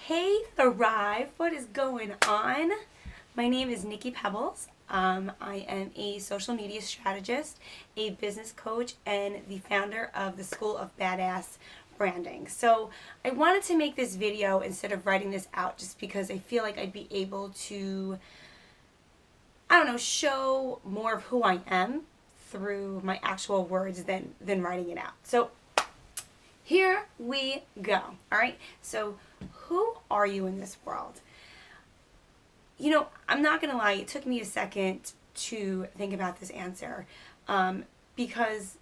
Hey Thrive, what is going on? My name is Nikki Pebbles. I am a social media strategist, a business coach, and the founder of the School of Badass Branding. So I wanted to make this video instead of writing this out just because I feel like I'd be able to, show more of who I am through my actual words than writing it out. So here we go. All right. So who are you in this world? I'm not going to lie. It took me a second to think about this answer because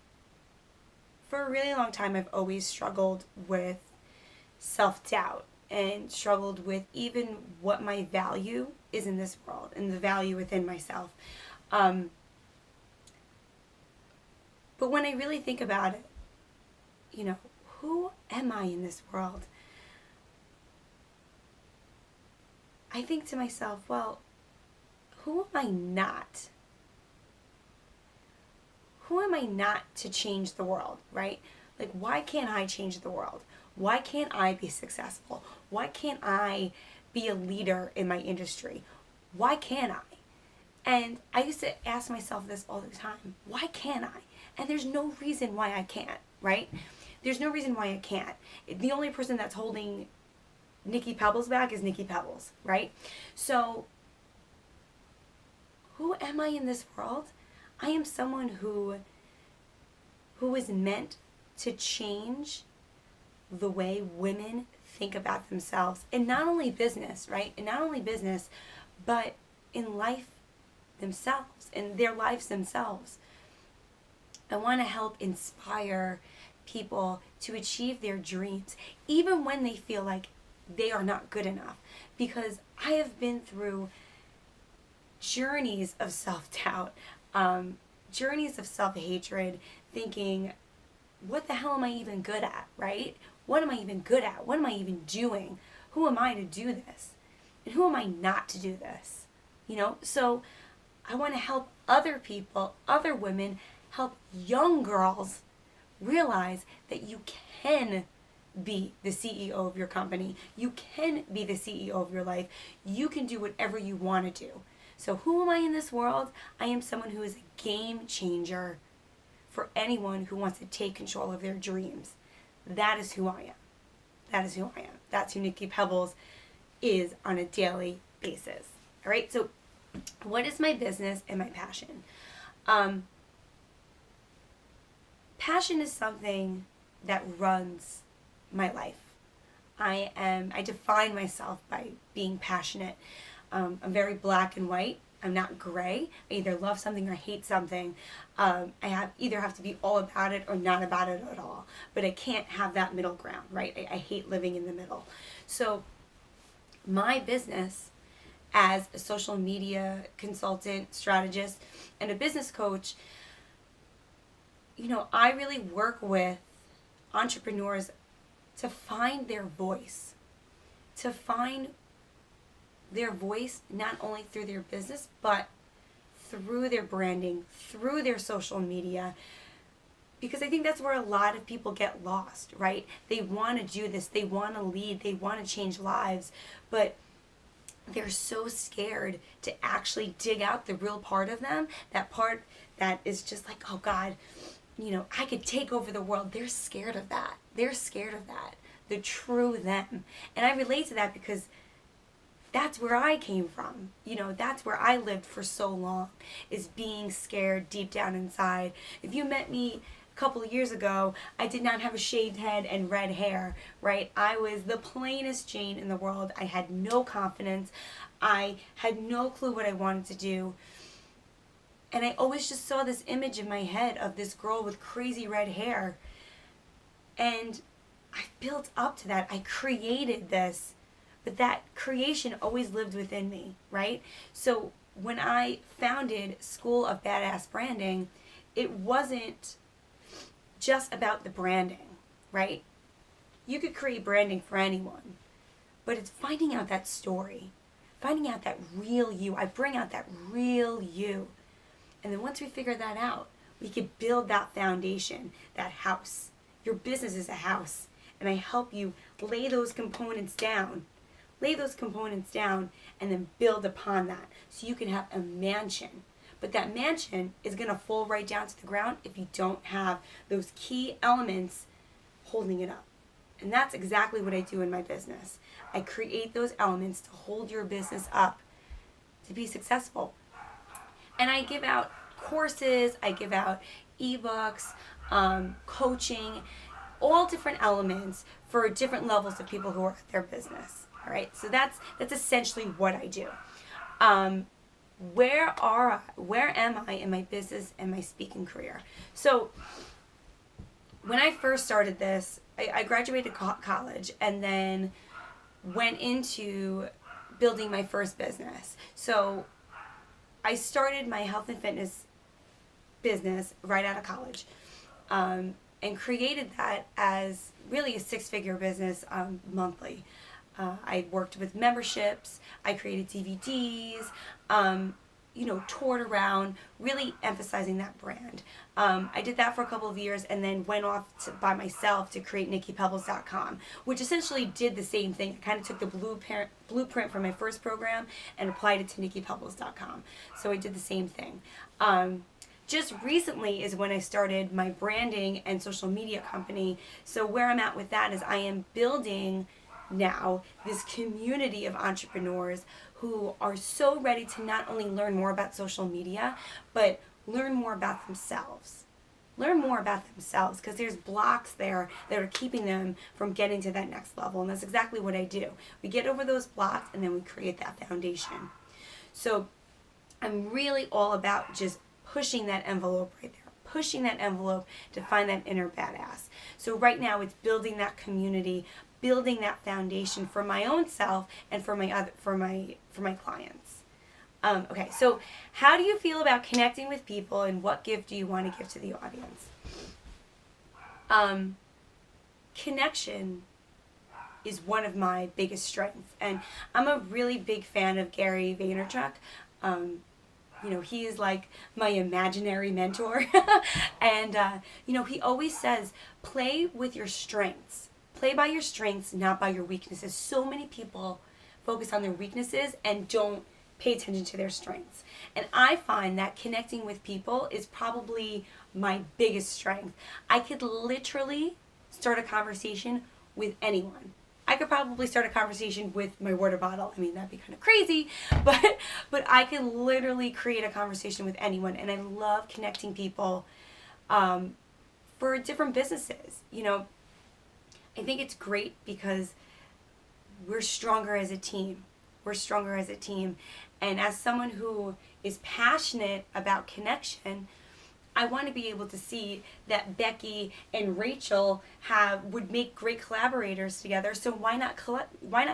for a really long time I've always struggled with self-doubt and struggled with even what my value is in this world and the value within myself. But when I really think about it, who am I in this world? I think to myself, well, who am I not? Who am I not to change the world, right? Like, why can't I change the world? Why can't I be successful? Why can't I be a leader in my industry? Why can't I? And I used to ask myself this all the time. Why can't I? And there's no reason why I can't, right? There's no reason why I can't. The only person that's holding Nikki Pebbles back is Nikki Pebbles, right? So, who am I in this world? I am someone who is meant to change the way women think about themselves. And not only business, right? And not only business, but in life themselves, in their lives themselves. I want to help inspire people to achieve their dreams, even when they feel like they are not good enough. Because I have been through journeys of self-doubt, journeys of self-hatred, thinking, what the hell am I even good at, right? What am I even good at? What am I even doing? Who am I to do this? And who am I not to do this? So I want to help other people, other women, help young girls realize that you can be the CEO of your company. You can be the CEO of your life. You can do whatever you want to do. So who am I in this world? I am someone who is a game changer for anyone who wants to take control of their dreams. That is who I am. That is who I am. That's who Nikki Pebbles is on a daily basis. All right. So what is my business and my passion? Passion is something that runs my life. I define myself by being passionate. I'm very black and white. I'm not gray. I either love something or hate something. I either have to be all about it or not about it at all. But I can't have that middle ground, right? I hate living in the middle. So my business as a social media consultant, strategist, and a business coach, I really work with entrepreneurs to find their voice, not only through their business, but through their branding, through their social media, because I think that's where a lot of people get lost, right? They want to do this, they want to lead, they want to change lives, but they're so scared to actually dig out the real part of them, that part that is just like, oh God, I could take over the world. They're scared of that. They're scared of that. The true them. And I relate to that because that's where I came from. That's where I lived for so long, is being scared deep down inside. If you met me a couple of years ago, I did not have a shaved head and red hair, right? I was the plainest Jane in the world. I had no confidence. I had no clue what I wanted to do. And I always just saw this image in my head of this girl with crazy red hair. And I built up to that. I created this. But that creation always lived within me, right? So when I founded School of Badass Branding, it wasn't just about the branding, right? You could create branding for anyone. But it's finding out that story. Finding out that real you. I bring out that real you. And then once we figure that out, we could build that foundation, that house. Your business is a house. And I help you lay those components down lay those components down and then build upon that. So you can have a mansion. But that mansion is going to fall right down to the ground if you don't have those key elements holding it up. And that's exactly what I do in my business. I create those elements to hold your business up to be successful. And I give out courses, I give out ebooks, coaching, all different elements for different levels of people who are at their business. All right, so that's essentially what I do. Where am I in my business and my speaking career? So when I first started this, I graduated college and then went into building my first business. So I started my health and fitness business right out of college, and created that as really a six-figure business monthly. I worked with memberships, I created DVDs, toured around, really emphasizing that brand. I did that for a couple of years and then went off by myself to create NikkiPebbles.com, which essentially did the same thing. I kind of took the blueprint from my first program and applied it to NikkiPebbles.com. So I did the same thing. Just recently is when I started my branding and social media company. So where I'm at with that is I am building now this community of entrepreneurs who are so ready to not only learn more about social media, but learn more about themselves. Learn more about themselves, because there's blocks there that are keeping them from getting to that next level. And that's exactly what I do. We get over those blocks and then we create that foundation. So I'm really all about just pushing that envelope right there. Pushing that envelope to find that inner badass. So right now it's building that community, building that foundation for my own self and for my clients. Okay, so how do you feel about connecting with people, and what gift do you want to give to the audience? Connection is one of my biggest strengths, and I'm a really big fan of Gary Vaynerchuk. He is like my imaginary mentor. And, he always says, play with your strengths. Play by your strengths, not by your weaknesses. So many people focus on their weaknesses and don't pay attention to their strengths. And I find that connecting with people is probably my biggest strength. I could literally start a conversation with anyone. I could probably start a conversation with my water bottle. I mean, that'd be kind of crazy, but I could literally create a conversation with anyone. And I love connecting people for different businesses. I think it's great because we're stronger as a team. We're stronger as a team. And as someone who is passionate about connection, I want to be able to see that Becky and Rachel would make great collaborators together. So why not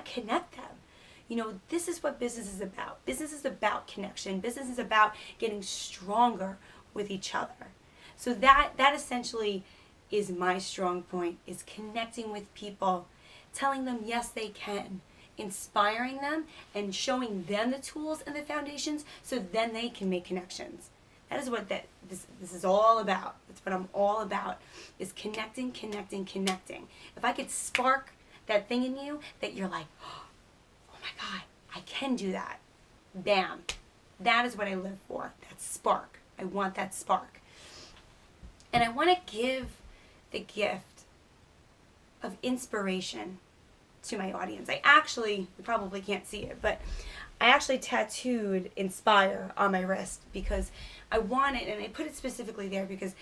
connect them? This is what business is about. Business is about connection. Business is about getting stronger with each other. So that essentially is my strong point, is connecting with people, telling them yes they can, inspiring them and showing them the tools and the foundations so then they can make connections. That is what this is all about. That's what I'm all about, is connecting. If I could spark that thing in you that you're like, oh my God, I can do that. Bam. That is what I live for, that spark. I want that spark. And I want to give the gift of inspiration to my audience. You probably can't see it, but I actually tattooed Inspire on my wrist because I want it, and I put it specifically there because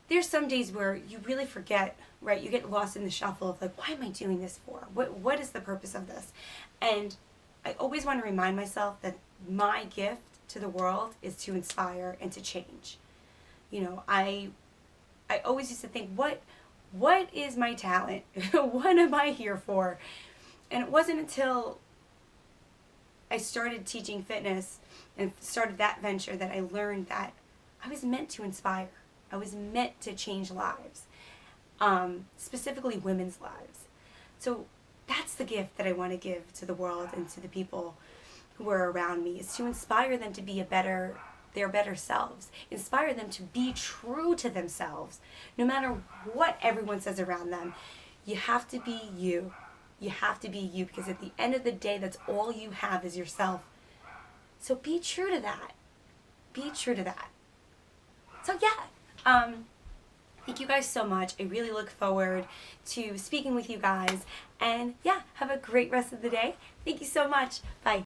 there's some days where you really forget, right? You get lost in the shuffle of like, why am I doing this for? What is the purpose of this? And I always want to remind myself that my gift to the world is to inspire and to change. I always used to think, what is my talent? What am I here for? And it wasn't until I started teaching fitness and started that venture that I learned that I was meant to inspire. I was meant to change lives, specifically women's lives. So that's the gift that I want to give to the world and to the people who are around me, is to inspire them to be their better selves. Inspire them to be true to themselves. No matter what everyone says around them, you have to be you. You have to be you, because at the end of the day, that's all you have is yourself. So be true to that. Be true to that. So yeah, thank you guys so much. I really look forward to speaking with you guys. And yeah, have a great rest of the day. Thank you so much. Bye.